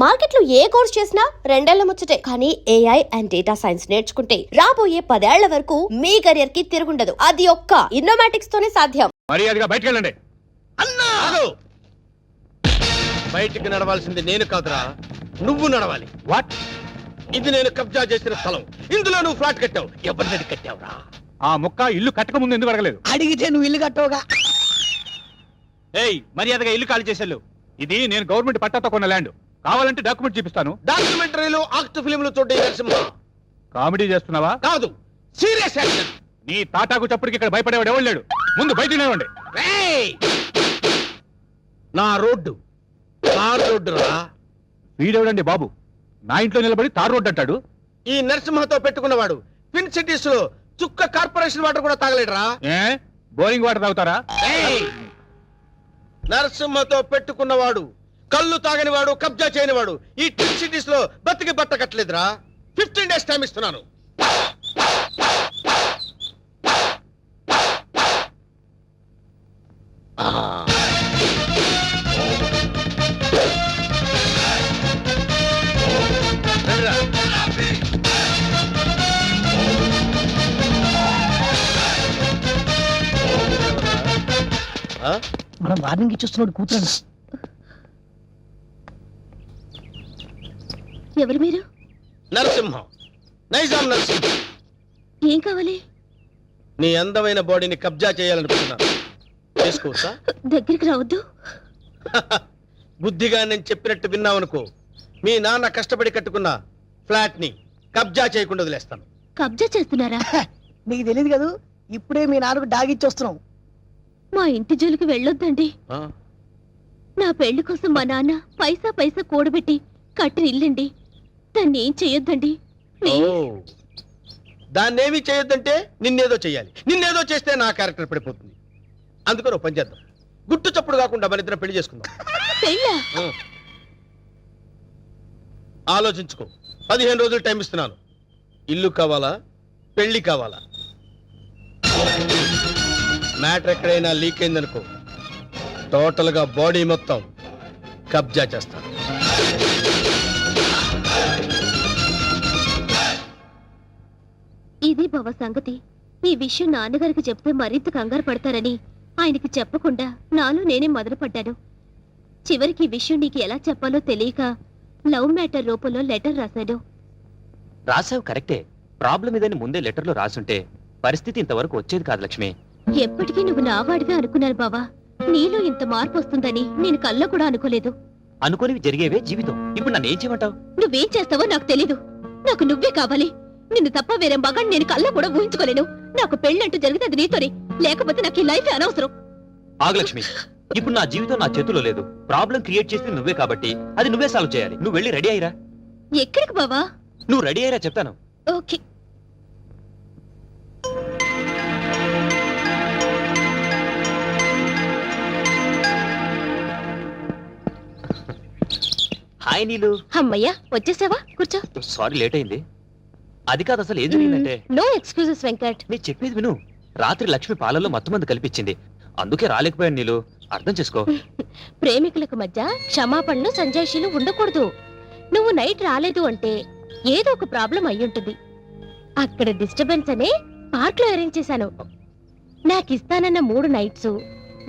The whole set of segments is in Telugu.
మార్కెట్ లో ఏ కోర్స్ చేసినా రెండేళ్ల ముచ్చటే. కానీ ఏఐ అండ్ డేటా సైన్స్ నేర్చుకుంటే రాబోయే 10 ఏళ్ల వరకు మీ కెరియర్ కి తిరుగుండదు. అది ఒక్క ఇన్నోమాటిక్స్ తోనే సాధ్యం. మర్యాదగా బయటికి వెళ్ళండి. అన్నా బయటికి నడవాల్సింది నేను కాదురా, నువ్వు నడవాలి. వాట్? ఇది నేను కబ్జా చేసిన స్థలం. ఇందులో నువ్వు ఫ్లాట్ కట్టావు. ఎవరిని కట్టావురా? ఆ ముక్క ఇల్లు కట్టక ముందు ఎందుకు అడగలేదు? అడిగితే నువ్వు ఇల్లు కట్టవుగా. ఏయ్, మర్యాదగా ఇల్లు ఖాళీ చేసేళ్ళు. ఇది నేను గవర్నమెంట్ పట్టాతో కొన్న ల్యాండ్. కావాలంటే డాక్యుమెంట్ చూపిస్తాను. డాక్యుమెంటరీలు, ఆక్ట్ ఫిల్మ్లు చూడే నరసింహ. కామెడీ చేస్తున్నావా? కాదు, సీరియస్ యాక్షన్. నీ తాటాకు చప్పుడికి ఇక్కడ భయపడేవాడు ఎవరు లేడు. ముందు బయట నిలవండి. నా రోడ్డు తార్ రోడ్డు రా. వీడెవడండి బాబు నా ఇంట్లో నిలబడి తార్ రోడ్డు అంటాడు? ఈ నరసింహతో పెట్టుకున్నవాడు ట్విన్ సిటీస్ లో చుక్క కార్పొరేషన్ వాటర్ కూడా తాగలేడురా. ఏ బోరింగ్ వాటర్ తాగుతారా? నరసింహతో పెట్టుకున్నవాడు కళ్ళు తాగనివాడు, కబ్జా చేయనివాడు ఈ ట్విన్ సిటీస్ లో బతికి బట్ట కట్టలేదురా. 15 days టైం ఇస్తున్నాను. మనం వార్నింగ్ ఇచ్చేస్తున్నాడు కూతురు. ఎవరు మీరు? నరసింహం, నైజాం నరసింహం. ఏం కావాలి? నీ అందమైన బాడీని కబ్జా చేయాలనుకుంటున్నాను. చేసుకోవచ్చా? దగ్గరికి రావద్దు. బుద్ధిగా నేను చెప్పినట్టు విన్నావనుకో, మీ నాన్న కష్టపడి కట్టుకున్న ఫ్లాట్ ని కబ్జా చేయకుండా వదిలేస్తాను. కబ్జా చేస్తున్నారా? నీకు తెలియదు కదా, ఇప్పుడే మీ నాన్నకు డాగిచ్చి వస్తున్నాం. మా ఇంటి జోలికి వెళ్ళొద్దండి. ఆ? నా పెళ్లి కోసం మా నాన్న పైసా పైసా కూడబెట్టి కట్టిన ఇల్లండి. దాన్ని ఏం చెయ్యొద్దండి. ఓ, దాన్నేమీ చేయొద్దంటే నిన్నేదో చెయ్యాలి. నిన్నేదో చేస్తే నా క్యారెక్టర్ పడిపోతుంది. అందుకని పని చేద్దాం. గుట్టు చప్పుడు కాకుండా మన ఇద్దరం పెళ్లి చేసుకుందాం. పెళ్ళా? ఆలోచించుకో. 15 రోజులు టైం ఇస్తున్నాను. ఇల్లు కావాలా, పెళ్లి కావాలా? మ్యాటర్ ఎక్కడైనా లీక్ అయిందనుకో, టోటల్ గా బాడీ మొత్తం కబ్జా చేస్తాను. ఇది బావ సంగతి. ఈ విషయం నాన్నగారికి చెప్తే మరింత కంగారు పడతారని ఆయనకి చెప్పకుండా నాలో నేనే మొదలుపడ్డాను. చివరికి ఈ విషయం నీకు ఎలా చెప్పాలో తెలియక లవ్ మ్యాటర్ రూపంలో లెటర్ రాశాను. రాసావు కరెక్టే. ప్రాబ్లం ఇదని ముందే లెటర్లో రాసుంటే పరిస్థితి ఇంతవరకు వచ్చేది కాదు లక్ష్మి. ఎప్పటికీ నువ్వు నావాడిగా అనుకున్నాను బావా. నీలో ఇంత మార్పు వస్తుందని నేను కల్లో కూడా అనుకోలేదు. అనుకోనివి జరిగేవే జీవితం. ఇప్పుడు నన్ను ఏం చేయమంటావు? నువ్వేం చేస్తావో నాకు తెలీదు. నాకు నువ్వే కావాలి. నిన్ను తప్ప వేరే మగాన్ని నేను కల్లో కూడా ఊహించుకోలేను. నాకు పెళ్ళంటూ జరిగితే అది నీతోనే, లేకపోతే నాకు ఈ లైఫ్ అనవసరం. ఆగు లక్ష్మి, ఇప్పుడు నా జీవితం నా చేతిలో లేదు. ప్రాబ్లం క్రియేట్ చేసింది నువ్వే కాబట్టి అది నువ్వే సాల్వ్ చేయాలి. నువ్వు వెళ్ళి రెడీ అయ్యిరా. ఎక్కడికి బావా? నువ్వు రెడీ అయ్యిరా చెప్తాను. ఓకే. హాయ్ నీలు. అమ్మయ్యా, వచ్చేసావా? కూర్చో. సారీ లేట్ అయింది. అది కాదు, అసలు ఏం జరిగిందంటే, నో ఎక్స్క్యూజెస్ వెంకట్. నీ చెప్పేది విను. రాత్రి లక్ష్మి పాలల్లో మత్తుమంది కల్పించింది. అందుకే రాలేకపోయాను నీలు. అర్థం చేసుకో. ప్రేమికులకు మధ్య క్షమాపణలు సంజాయిషీలు ఉండకూడదు. నువ్వు నైట్ రాలేదు అంటే ఏదో ఒక ప్రాబ్లం అయ్యుంటుంది. అక్కడ డిస్టర్బెన్స్ అనే పార్క్ లో అరేంజ్ చేశాను. నాకిస్తానన్న 3 నైట్స్,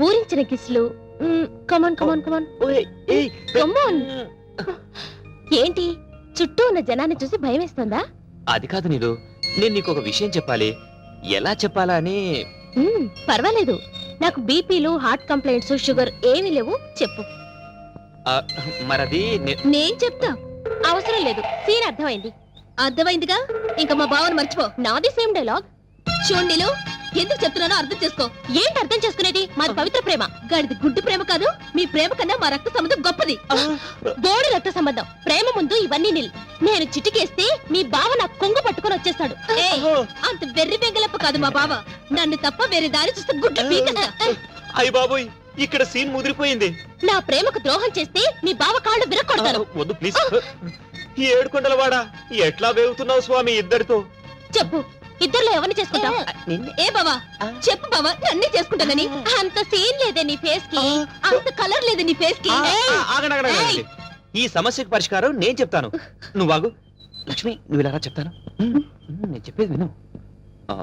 ఊరించిన కిస్లు. కమాన్ కమాన్ కమాన్ కమాన్. ఏంటి, చుట్టూ ఉన్న జనాన్ని చూసి భయం వేస్తుందా? అది కాదు నీలు, నేను నీకు ఒక విషయం చెప్పాలి. ఎలా చెప్పాలా అని. పర్వాలేదు. నాకు బీపీలు, హార్ట్ కంప్లైంట్స్, షుగర్ ఏమీ లేవు. చెప్పు. మరది నేను చెప్తా. అవసరం లేదు. సీన్ అర్థమైంది. అర్థమైందిగా. ఇంకా మా బావని మర్చిపో. నాది సేమ్ డైలాగ్. చూడండిలు, ఎందుకు చెప్తున్నానో అర్థం చేసుకో. ఏంటి అర్థం చేసుకునేది? మాది పవిత్ర ప్రేమ. గాడిది గుడ్డు ప్రేమ కాదు. మీ ప్రేమ కన్నా మా రక్త సంబంధం గొప్పది. బోడి రక్త సంబంధం. ప్రేమ ముందు ఇవన్నీ నిల్. నేను చిటికేస్తే మీ బావ నాకు కొంగు పట్టుకొని వచ్చేస్తాడు. అంత వెర్రి బెంగలప్ప కాదు మా బావ. నన్ను తప్ప వేరే దారి చూస్తే గుడ్డు పీకస్తా. అయ్య బాబోయ్, ఇక్కడ సీన్ ముదిరిపోయింది. నా ప్రేమకు ద్రోహం చేస్తే మీ బావ కాళ్ళు విరక్కొడతారు. వద్దు ప్లీజ్. ఏడుకొండలవాడా, ఎట్లా వేగుతున్నావు స్వామి ఇద్దరితో? చెప్పు, ఇద్దర్లో ఎవరిని చేసుకుంటావు? ఏ బావా, చెప్పు బావా, నన్నే చేసుకుంటానని. అంత సీన్ లేదే నీ ఫేస్ కి, అంత కలర్ లేదే నీ ఫేస్ కి. ఈ సమస్యకు పరిష్కారం నేను చెప్తాను. నువ్వు బాగు లక్ష్మి, నువ్వు ఇలా రా, చెప్తాను. నేను చెప్పేది విను. ఆ.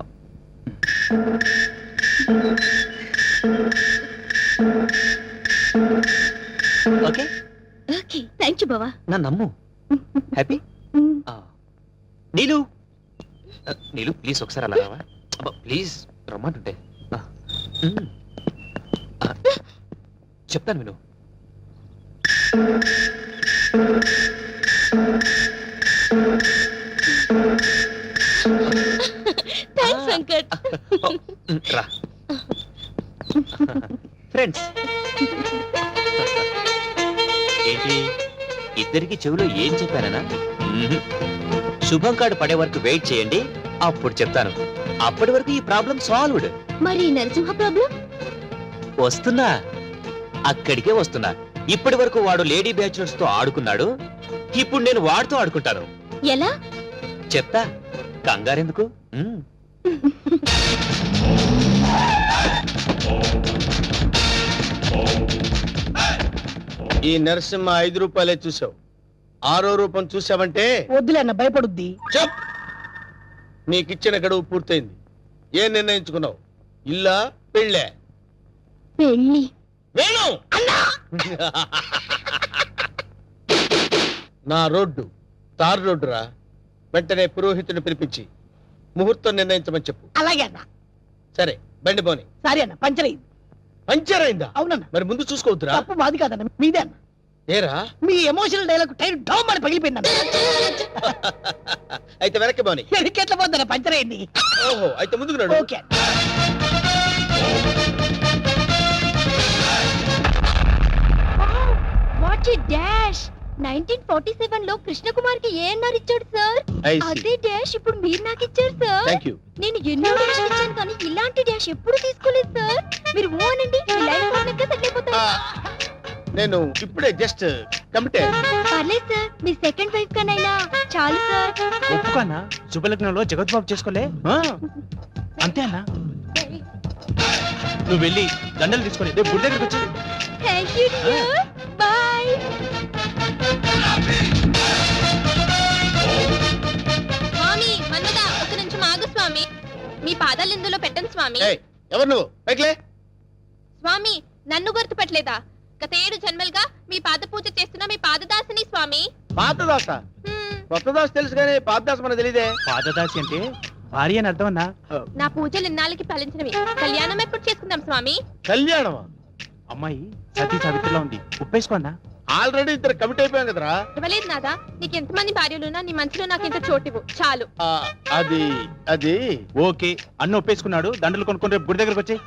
ఓకే, ఓకే థ్యాంక్ యూ బావా. నా నమ్ము. హ్యాపీ. నీలు, నీలు ప్లీజ్ ఒకసారి అలా రావా? అబ్బా ప్లీజ్ రమ్మంటుంటే. చెప్తాను విను. థ్యాంక్స్ వెంకట్. రా ఫ్రెండ్స్. ఏంటి ఇద్దరికి చెవిలో ఏం చెప్పానన్నా? శుభం కార్డు పడే వరకు వెయిట్ చేయండి, అప్పుడు చెప్తాను. అప్పటి వరకు ఈ ప్రాబ్లం సాల్వ్డ్. మరి నరసింహ ప్రాబ్లం? వస్తున్నా, అక్కడికే వస్తున్నా. ఇప్పటి వరకు వాడు లేడీ బ్యాచులర్స్ తో ఆడుకున్నాడు, ఇప్పుడు నేను వాడితో ఆడుకుంటాను. ఎలా? చెప్తా, కంగారెందుకు. ఈ నరసింహ 5 రూపాయలే చూసావు, 6వ రూపం చూసావంటే వద్దులే అన్న, భయపడుద్ది. చెప్. నీకిచ్చిన గడువు పూర్తయింది. ఏం నిర్ణయించుకున్నావు? ఇల్లా పెళ్ళే? పెళ్ళి. వేణు నా రోడ్డు తారు రోడ్డు రా. వెంటనే పురోహితుని పిలిపించి ముహూర్తం నిర్ణయించమని చెప్పు. అలాగే అన్న. సరే బండి పోని. సారీ అన్న, పంచర్ అయింది. పంచర్ అయిందా? అవునన్న. మరి ముందు చూసుకోవద్దురా. తప్పు మాది కాదన్న, మీదే అన్న. ఏరా? మీ ఎమోషనల్ డైలాగ్ టైర్ డౌన్ అని పగిలిపోయిందన్న. అయితే వెనక్కి పోని. ఎట్లా పోద్దన్న, పంచర్ అయింది. ఓహో, అయితే ముందుకు నడు. ఓకే. What a dash. 1947 లో కృష్ణకుమార్ కి ఏఎన్ఆర్ ఇచ్చాడు సార్. I see. అదే డాష్ ఇప్పుడు మీరు నాకు ఇచ్చారు సార్. Thank you. నేను ఎన్నో డాష్ ఇచ్చాను కానీ ఇలాంటి డాష్ ఎప్పుడు తీసుకోలేదు సార్. మీరు ఓ అనండి, మీ లైఫ్ పార్ట్నర్గా సెట్ అయిపోతారు. నేను ఇప్పుడే జస్ట్ కమిటే. పర్లేదు సార్, మీ సెకండ్ వైఫ్ కనైనా చాలు సార్. ఒప్పుకన్నా, శుభలగ్నంలో జగత్ బాబు చేసుకోలే. అంతే అన్నా. నువ్వు వెళ్ళి దండలు తీసుకొని రేపు గుడి దగ్గరకు వచ్చి. Thank you dear, bye. స్వామి మన్మదా, ఒక నిమిషం ఆగు స్వామి. మీ పాదాలు ఇందులో పెట్టండి స్వామి. ఏయ్, ఎవరు నువ్వు? పైకిలే. స్వామి నన్ను గుర్తుపట్టలేదా? గత 7 జన్మలుగా మీ పాద పూజ చేస్తున్న మీ పాదదాసిని స్వామి. పాతదాస? కొత్త దాస్ తెలుసు కానీ పాతదాస మనకు తెలియదే. పాదదాసి అంటే భార్య అని అర్థం అన్నా. నా పూజలు ఇన్నాళ్ళకి ఫలించినవి. కళ్యాణం ఎప్పుడు చేసుకుందాం స్వామి? కళ్యాణమా? అమ్మాయి సతీ సావిత్రిలో ఉంది, ఉప్పేసుకో అన్నా. ఆల్రెడీ ఇద్దరు కమిట్ అయిపోయాం కదరా. ఇవ్వలేదు నాదా, నీకు ఎంతమంది భార్యలున్నా నీ మనసులో నాకు ఇంత చోటివ్వు చాలు. అది అది ఓకే, అన్న ఒప్పేసుకున్నాడు. దండలు కొనుక్కొని రేపు గుడి దగ్గరకు వచ్చి.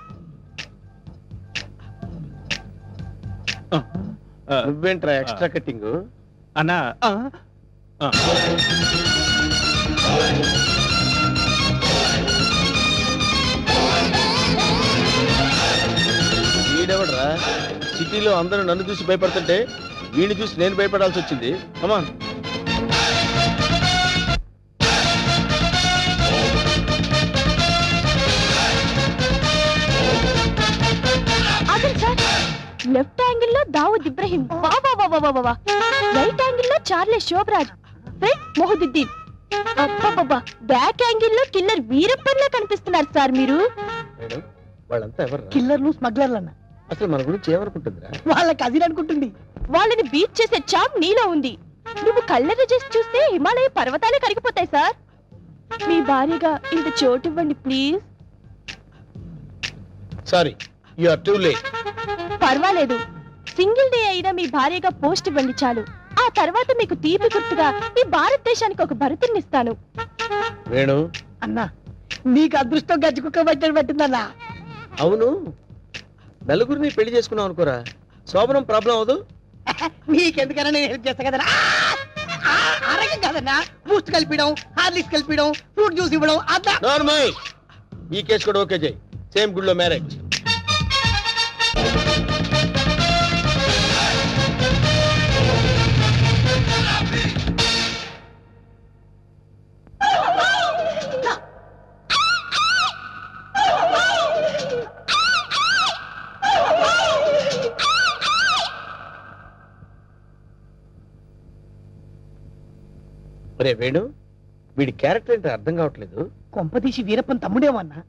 నువ్వేంట్రా ఎక్స్ట్రా కట్టింగ్? అన్నా వీడెవడరా? సిటీలో అందరూ నన్ను చూసి భయపడుతుంటే వీడిని చూసి నేను భయపడాల్సి వచ్చింది. కమాన్. లెఫ్ట్ యాంగిల్ లో దావుద్ ఇబ్రహీం, రైట్ యాంగిల్ లో చార్లె శోభరాజ్, ఫ్రంట్ మొహదుద్దీన్, బ్యాక్ యాంగిల్ లో కిల్లర్ వీరప్పన్లా కనిపిస్తున్నారు సార్ మీరు. మేడం, వాళ్ళంతా ఎవరు? కిల్లర్లు, స్మగ్లర్లు అన్న. అసలు మన గురించి ఏమనుకుంటుందిరా? వాళ్ళకి అది అనుకుంటుంది. వాళ్ళని బీట్ చేసే చాప్ నీలో ఉంది. నువ్వు కళ్ళెర్ర చేసి చూస్తే హిమాలయ పర్వతాలే కరిగిపోతాయి సార్. మీ భార్యగా ఇంత చోటు ఇవ్వండి please. Sorry, you are too late. పర్వాలేదు, సింగిల్ డే అయినా మీ భార్యగా పోస్ట్ ఇవ్వండి చాలు. ఆ తర్వాత మీకు తీపి గుర్తుగా ఈ భారతదేశానికి ఒక భరతుని ఇస్తాను. వేణు అన్నా, నీకు అదృష్టం గజ్జి కుక్క పట్టని పట్టిందన్నా. అవును, నలుగురిని పెళ్లి చేసుకున్నావు అనుకోరా, శోభనం ప్రాబ్లం అవదు. నీకెందుకన్నా నేను హెల్ప్ చేస్తా కదన్నా. ఆరోగ్యం కాదన్నా, బూస్ట్ కలిపిడం, హార్లిక్స్ కలిపిడం, ఫ్రూట్ జ్యూస్ ఇవ్వడం. అదా నార్మల్. ఈ కేసు కూడా ఓకే చేయి. సేమ్ గుడిలో మ్యారేజ్. ఒరే వేణు, వీడి క్యారెక్టర్ ఏంటో అర్థం కావట్లేదు. కొంపదీసి వీరప్పన్ తమ్ముడేమన్నా?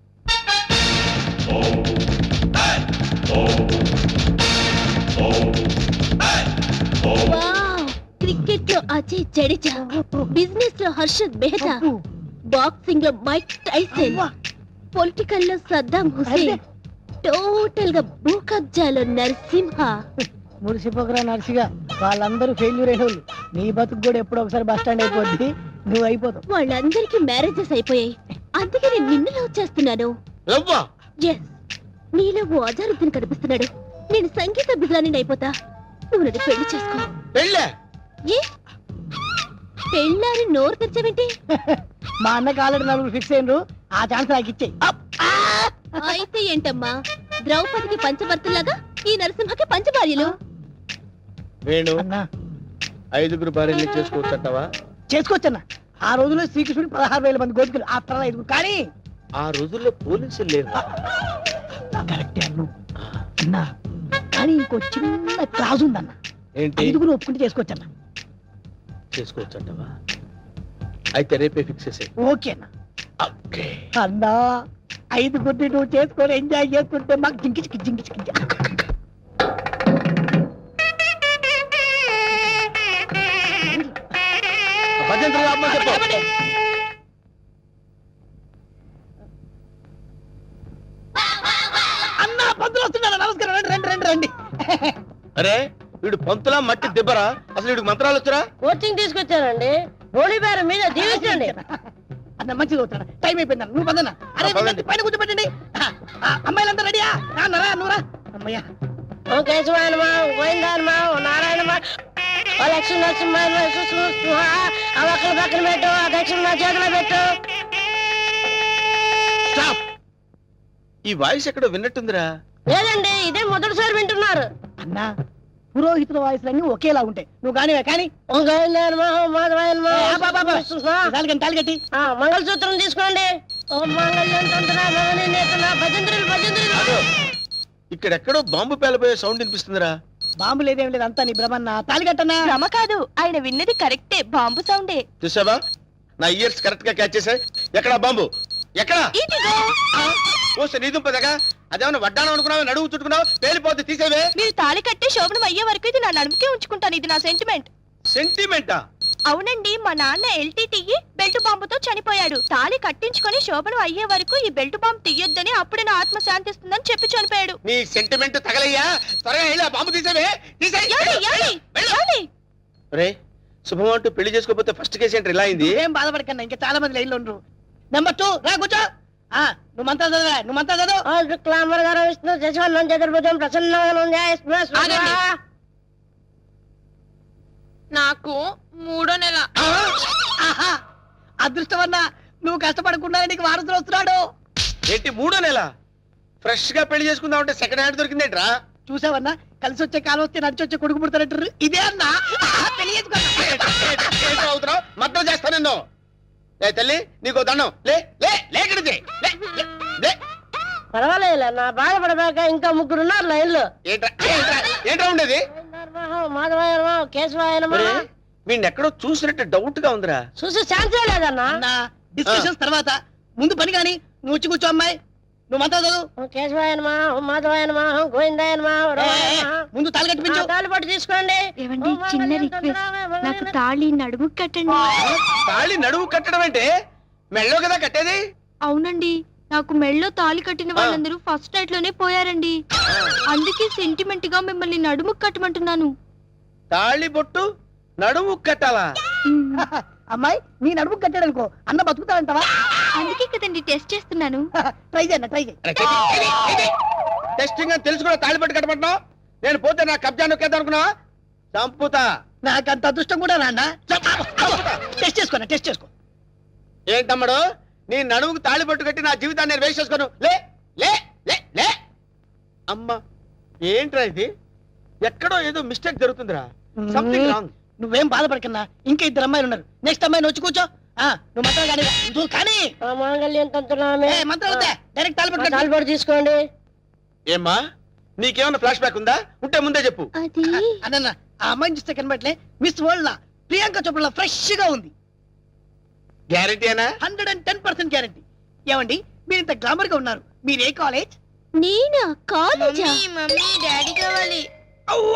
క్రికెట్ లో అజయ్ జడేజా, బిజినెస్ లో హర్షద్ మెహతా, బాక్సింగ్ లో మైక్ టైసన్, పొలిటికల్ లో సద్దాం హుసేన్, టోటల్ గా భూ కబ్జాలో నరసింహ. మురిసిపోకరా నర్సిగా, వాళ్ళందరూ ఫెయిల్యూర్ అయిన వాళ్ళు. నీ బతుకు కూడా ఎప్పుడో ఒకసారి బస్ స్టాండ్ అయిపోద్ది, నువ్వు అయిపోతావు. వాళ్ళందరికీ మ్యారేజెస్ అయిపోయాయి, అందుకే నేను నిన్ను లవ్ చేస్తున్నాను. లవ్వా? ఎస్, నీలో ఓ అజారుద్దీన్ కనిపిస్తున్నాడు. నేను సంగీత బిజాని అయిపోతా, నువ్వు నన్ను పెళ్లి చేసుకో. పెళ్ళే? ఏ పెళ్ళాని నోరు తెరిచావేంటి? మా అన్నకి ఆల్రెడీ నలుగురు ఫిక్స్ అయినరు, ఆ ఛాన్స్ నాకు ఇచ్చేయి. అయితే ఏంటమ్మా, ద్రౌపదికి పంచభర్తలాగా ఈ నరసింహకి పంచభార్యలు. వేణు, అన్నా 5 భార్యలు చేసుకోవచ్చంటావా? చేసుకోవచ్చన్నా. ఆ రోజుల్లో శ్రీకృష్ణుడు 16,000 మంది గోపికలు, ఆ తర్వాత 5. కానీ ఆ రోజుల్లో పోలీసులు లేరు. కరెక్టే అన్ను అన్నా, కానీ ఇంకో చిన్న క్లాజ్ ఉందన్న. ఏంటి? 5 ఒప్పుకుంటే చేసుకోవచ్చన్నా. చేసుకోవచ్చంటావా? అయితే రేపే ఫిక్స్ చేసే. ఓకే అన్న. అన్నా 5 నువ్వు చేసుకొని ఎంజాయ్ చేసుకుంటే మాకు జింకిచికి జింకిచికి. అన్నా పంతులు వస్తున్నాడు, నమస్కారం. రండి రండి రండి రండి. అరే వీడు పంతులా మట్టి దిబ్బరా? అసలు వీడికి మంత్రాలు వచ్చరా? కోచింగ్ తీసుకొచ్చానండి. హోలీ బేరం మీద దీవించండి. అన్న మంచిగా అవుతాడు. టైం అయిపోయింది, నువ్వు పదన్నా. అరే పదండి. పైన కూర్చోబెట్టండి. అమ్మాయిలంతా రెడీయా? రాన్నరా నువ్వురా. అమ్మయ్యా, ఓ కేశవాయనమా, గోవిందాయనమా, ఓ నారాయణమా, ఓ లక్ష్మీ నరసింహాయనమా, సుస్మృ ఆ ఒక్కల పక్కన పెట్టు, ఆ దక్షిణ నా చేతిలో పెట్టు. స్టాప్! ఈ వాయిస్ ఎక్కడో విన్నట్టుందిరా. లేదండి, ఇదే మొదటిసారి వింటున్నారు. అన్నా పురోహితుల వాయిస్లన్నీ ఒకేలా ఉంటాయి. నువ్వు కానివే కానీ ఓ గోవిందాయనమా, ఓ మాధవాయనమా, తాలిగట్టి ఆ మంగళసూత్రం తీసుకోండి. ఓ మంగళ్యం తంత్ర భవని నేతన భజంత్రులు భజంత్రులు. అదో, ఇక్కడెక్కడో బాంబు పేలపోయే సౌండ్ వినిపిస్తుందిరా. బాంబు లేదేం లేదు, అంతా నీ భ్రమన్న. తాలిగట్టన్నా. భ్రమ కాదు, ఆయన విన్నది కరెక్టే, బాంబు సౌండే. చూసావా, నా ఇయర్స్ కరెక్ట్ గా క్యాచ్ చేశాయి. ఎక్కడా బాంబు? ఎక్కడా? ఇదిగో. ఓసే నీ దుంపదగా, అదేమన్నా వడ్డానం అనుకున్నావు, నడువు చుట్టుకున్నావు, పేలిపోతే తీసేవే. మీరు తాళి కట్టి శోభనం అయ్యే వరకు ఇది నా నడుముకే ఉంచుకుంటాను, ఇది నా సెంటిమెంట్. సెంటిమెంటా? అవునండి, మా నాన్న ఎల్టీటీఈ బెల్ట్ బాంబుతో చనిపోయాడు. తాళి కట్టించుకొని శోభనం అయ్యే వరకు ఈ బెల్ట్ బాంబు తీయొద్దని, అప్పుడే నా ఆత్మ శాంతిస్తుందని చెప్పి చనిపోయాడు. నీ సెంటిమెంట్ తగలయ్యా. త్వరగా వెళ్ళి ఆ బాంబు తీసేవే. రే శుభం అంటూ పెళ్లి చేసుకోకపోతే ఫస్ట్ కేసు ఏంటి ఇలా అయింది? ఏం బాధపడకన్నా, ఇంకా చాలా మంది లైన్లో ఉండరు. నెంబర్ 2 రా కూర్చో. నువ్వు మంత్రాలు చదవరా, నువ్వు మంత్రాలు చదువు. ఓ శుక్లాంబర గారు విష్ణు శశివర్ణం చతుర్భుజం ప్రసన్నం ఆగండి. నాకు 3వ నెల. ఆహా, అదృష్టమన్నా, నువ్వు కష్టపడకుండా నీకు వారసులు వస్తున్నాడు. ఏంటి 3వ నెల? ఫ్రెష్ గా పెళ్లి చేసుకుందాం అంటే సెకండ్ హ్యాండ్ దొరికిందేంట్రా? చూసావన్నా, కలిసి వచ్చే కాలం వస్తే నడిచి వచ్చే కొడుకు పుడతారంటారు. ఇదే అన్నా పెళ్లి చేసుకో. అవుతున్నావు, మద్దతు చేస్తా నిన్ను. ఏ తల్లి, నీకు దండం. లే లే లేకడితే లే లే, లే. పర్వాలేదు, నా బాధపడబాక ఇంకా 3 ఉన్నారు లైన్లో. ఏంట్రా ఏంట్రా ఏంట్రా ఉండేది? మాధవాయనమా, కేశవాయనమా. వీడిని ఎక్కడో చూసినట్టు డౌట్ గా ఉందిరా. చూసి ఛాన్సే లేదన్నా. అన్నా డిస్కషన్స్ తర్వాత, ముందు పని కానీ నువ్వు వచ్చి కూర్చో. అమ్మాయి నువ్వు మంత్రాలు చదువు. ఓ కేశవాయనమా, ఓ మాధవాయనమా, ఓ గోవిందాయనమా, ఓ రమణమా. ముందు తాళి కట్టిపించు. తాళి పట్టు తీసుకోండి. ఏవండి, చిన్న రిక్వెస్ట్, నాకు తాళి నడుము కట్టండి. తాళి నడువు కట్టడం అంటే మెళ్ళో కదా కట్టేది. అవునండి, నాకు మెళ్ళో తాళి కట్టిన వాళ్ళందరూ ఫస్ట్ నైట్ లోనే పోయారండి. అందుకే సెంటిమెంట్ గా మిమ్మల్ని నడుము కట్టమంటున్నాను. తాళి బొట్టు నడుము కట్టాలా? అమ్మాయి నీ నడుము కట్టాడు అనుకో, అన్న బతుకుతాడంటావా? అందుకే కదండి టెస్ట్ చేస్తున్నాను. ట్రై చేయన్న, ట్రై చేయి. టెస్టింగ్ అని తెలుసు కూడా తాళి పట్టు కట్టమంటున్నావు. నేను పోతే నా కబ్జా నొక్కేద్దాం అనుకున్నావా? చంపుతా. నాకంత అదృష్టం కూడా నాన్న. టెస్ట్ చేసుకోనా, టెస్ట్ చేసుకో. ఏంటమ్మడు, నీ నడుముకు తాళి పట్టు కట్టి నా జీవితాన్ని నేను వేస్ట్ చేసుకోను. లే లే లే లే. అమ్మా, ఏంట్రా ఇది? ఎక్కడో ఏదో మిస్టేక్ జరుగుతుందిరా. Something wrong. నువ్వేం బాధపడకన్నా, ఇంకా 2 అమ్మాయిలు ఉన్నారు. నెక్స్ట్ అమ్మాయిని వచ్చి కూర్చో. నువ్వు మంత్రాలు కానీ నువ్వు కానీ ఆ మాంగళ్యం తంతునామే. మంత్రాలు డైరెక్ట్ తాళి తాళి పట్టు. పట్టు తీసుకోండి. ఏమ్మా, నీకేమన్నా ఫ్లాష్ బ్యాక్ ఉందా? ఉంటే ముందే చెప్పు. అది అన్న ఆ అమ్మాయిని చూస్తే కనబట్లే మిస్ వరల్డ్ లా ప్రియాంక చోప్రా ఫ్రెష్ గా ఉంది. గ్యారంటీ అనా? 110% గ్యారంటీ. ఏమండి మీరు ఇంత గ్లామర్ గా ఉన్నారు, మీరు ఏ కాలేజ్? నేనా కాలేజా? మమ్మీ డాడీ కావాలి. అవ్వ!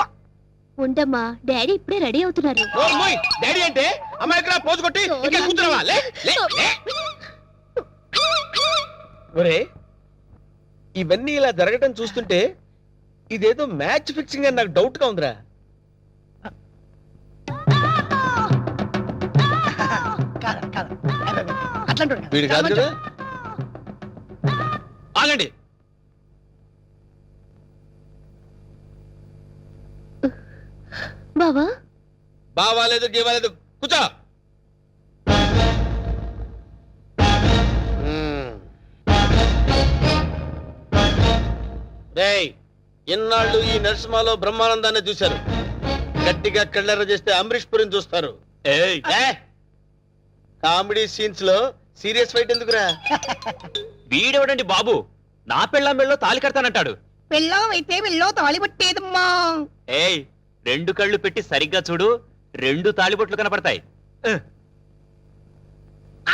ఉండమ్మా, డాడీ ఇప్పుడే రెడీ అవుతున్నారు. డాడీ అంటే అమ్మాయి ఇక్కడ పోజు కొట్టి ఇక్కడ కూర్చున్నావా? లే, లే, లే. ఒరే, ఇవన్నీ ఇలా జరగటం చూస్తుంటే ఇదేదో మ్యాచ్ ఫిక్సింగ్ అని నాకు డౌట్ గా ఉందిరా. కాదు అట్లాంటి వీడు కాదు కదా. ఆగండి. బావా, బావాలేదు గీవాలేదు, కూర్చో. రేయ్, ఇన్నాళ్ళు ఈ నరసింహలో బ్రహ్మానందాన్ని చూశారు. గట్టిగా కళ్ళెర్ర చేస్తే అమరీష్ పురిని చూస్తారు. ఏయ్ కామెడీ సీన్స్ లో సీరియస్ ఫైట్ ఎందుకురా? వీడెవడండి బాబు, నా పెళ్ళాం మెళ్ళో తాలి కడతానంటాడు. పెళ్ళం అయితే వెళ్ళో తాళి పట్టేదమ్మా. ఏయ్, 2 కళ్ళు పెట్టి సరిగ్గా చూడు, 2 తాళిబొట్లు కనపడతాయి.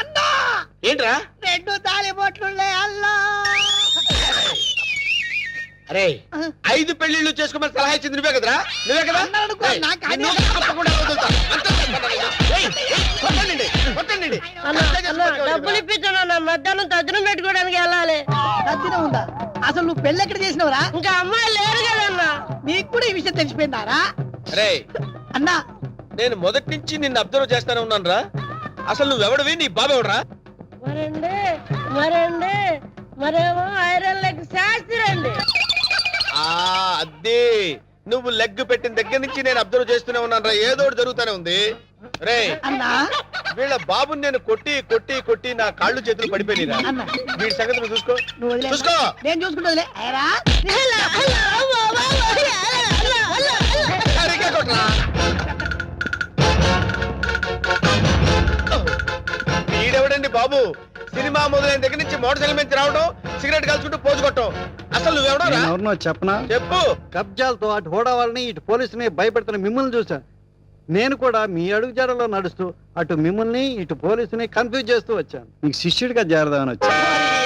అన్నా ఏంట్రా? 2 తాళి బొట్లున్నాయి అల్లా. అరే, 5 పెళ్లిళ్ళు చేసుకోమని సలహా ఇచ్చింది నువ్వే కదరా? నువ్వే కదా? అన్నాడనుకో, ఏయ్, నాకు నిన్ను అదే. తప్పకుండా వదులుతా. అంతా ఏయ్, కొట్టండి, కొట్టండి. డబ్బులు ఇప్పించాను, మధ్యాహ్నం తజ్జనం పెట్టుకోవడానికి వెళ్ళాలి. తద్దినం ఉందా? అసలు నువ్వు పెళ్ళి ఎక్కడ చేసినవరా? ఇంకా అమ్మాయి లేరు కదన్నా. నీకు కూడా ఈ విషయం తెలిసిపోయిందారా? అరే, అన్నా నేను మొదటి నుంచి నిన్ను అబ్జర్వ్ చేస్తానే ఉన్నాను రా. అసలు నువ్వెవడవి, నీ బాబెవడరా? మరండి మరేమో ఐరన్ లెగ్ శాస్త్రి అండి. అదే, నువ్వు లెగ్ పెట్టిన దగ్గర నుంచి నేను అబ్జర్వ్ చేస్తూనే ఉన్నాను రా. ఏదో ఒకటి జరుగుతూనే ఉంది. రే, అన్నా వీళ్ళ బాబుని నేను కొట్టి కొట్టి కొట్టి నా కాళ్ళు చేతులు పడిపోయినా. అన్నా వీడి సంగతి నువ్వు చూసుకో. నువ్వు వదిలే. చూసుకో. నేను చూసుకుంటా. సరిగ్గా కొట్రా. వీడెవడండి బాబు? సినిమా మొదలైన దగ్గర నుంచి మోటార్ సైకిల్ మీద రావడం, సిగరెట్ కలుసుకుంటూ పోజు కొట్టడం. అసలు నువ్వెవడరా? ఎవరినో చెప్పనా? చెప్పు. కబ్జాలతో అటు హోడా వాళ్ళని ఇటు పోలీసుని భయపెడుతున్న మిమ్మల్ని చూసా. నేను కూడా మీ అడుగుజాడలో నడుస్తూ అటు మిమ్మల్ని ఇటు పోలీసుని కన్ఫ్యూజ్ చేస్తూ వచ్చాను. మీకు శిష్యుడిగా చేరదామని వచ్చాను.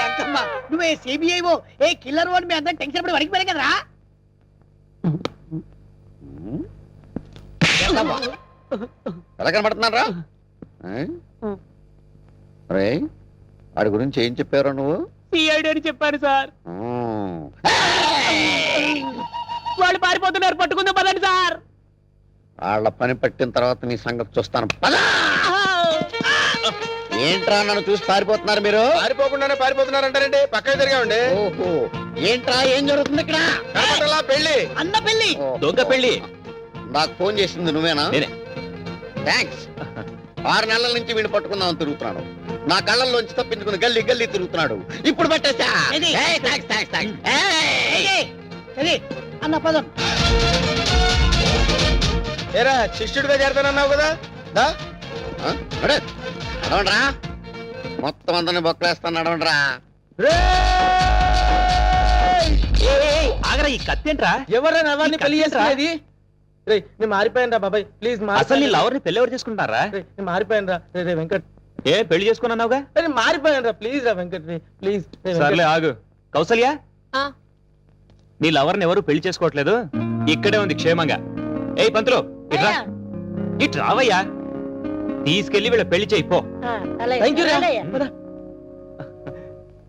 అంకమ్మా, నువ్వే సిబిఐఓ ఏ కిల్లర్ ఓన్ మీ అందరం టెన్షన్ పడి వడికిపోయారు కదరా? ఎలా కనబడుతున్నారా? రే, వాడి గురించి ఏం చెప్పారు నువ్వు? సిఐడి అని చెప్పారు సార్. వాళ్ళు పారిపోతున్నారు, పట్టుకుందాం పదండి సార్. వాళ్ళ పని పట్టిన తర్వాత నీ సంగతి చూస్తాను. పద! ఏంట్రా నన్ను చూసి పారిపోతున్నారు మీరు? పారిపోకుండానే పారిపోతున్నారంటారండి. పక్కన తిరిగామండి. ఓహో, ఏంట్రా ఏం జరుగుతుంది ఇక్కడ? కనపడలా పెళ్లి. అన్న పెళ్లి. ఓహో. దొంగ పెళ్లి. నాకు ఫోన్ చేసింది నువ్వేనా? నేనే. థ్యాంక్స్. 6 నెలల నుంచి వీడిని పట్టుకుందామని తిరుగుతున్నాడు. నా కళ్ళల్లోంచి తప్పించుకుని గల్లీ గల్లీ తిరుగుతున్నాడు. ఇప్పుడు పట్టేశా. ఏది? ఏయ్, థాంక్స్, థాంక్స్, థాంక్స్. ఏయ్! సరే అన్న పదం. ఏరా, శిష్యుడిగా చేరతానన్నావు కదా? దా. ఆ? నడు. నడవండ్రా. మొత్తం అందరిని బొక్కలేస్తాను, నడవండ్రా. ఆగరా, ఈ కత్తేంట్రా? ఎవరా నవాన్ని పెళ్లి చేసేది? నేను మారిపోయాను రా బాబాయ్, ప్లీజ్. అసలు నీ లవర్ని పెళ్లి ఎవరు చేసుకుంటారా? నేను మారిపోయాను రా. రే వెంకట్, ఏ పెళ్లి చేసుకున్నావుగా? నేను మారిపోయాను రా. ప్లీజ్ రా వెంకట్, ప్లీజ్. సర్లే ఆగు. కౌసల్య, ఆ. నీ లవర్ని ఎవరు పెళ్లి చేసుకోవట్లేదు, ఇక్కడే ఉంది క్షేమంగా. ఏయ్ పంతులు, ఇట్రా. ఇటు రావయ్యా. తీసుకెళ్లి వీళ్ళ పెళ్లి చేయి పో.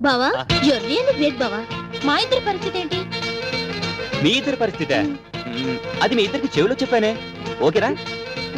బావా, you're really great బావా. మా ఇద్దరి పరిస్థితి ఏంటి? మీ ఇద్దరి పరిస్థితే? అది మీ ఇద్దరికి చెవిలో చెప్పానే. ఓకేరా?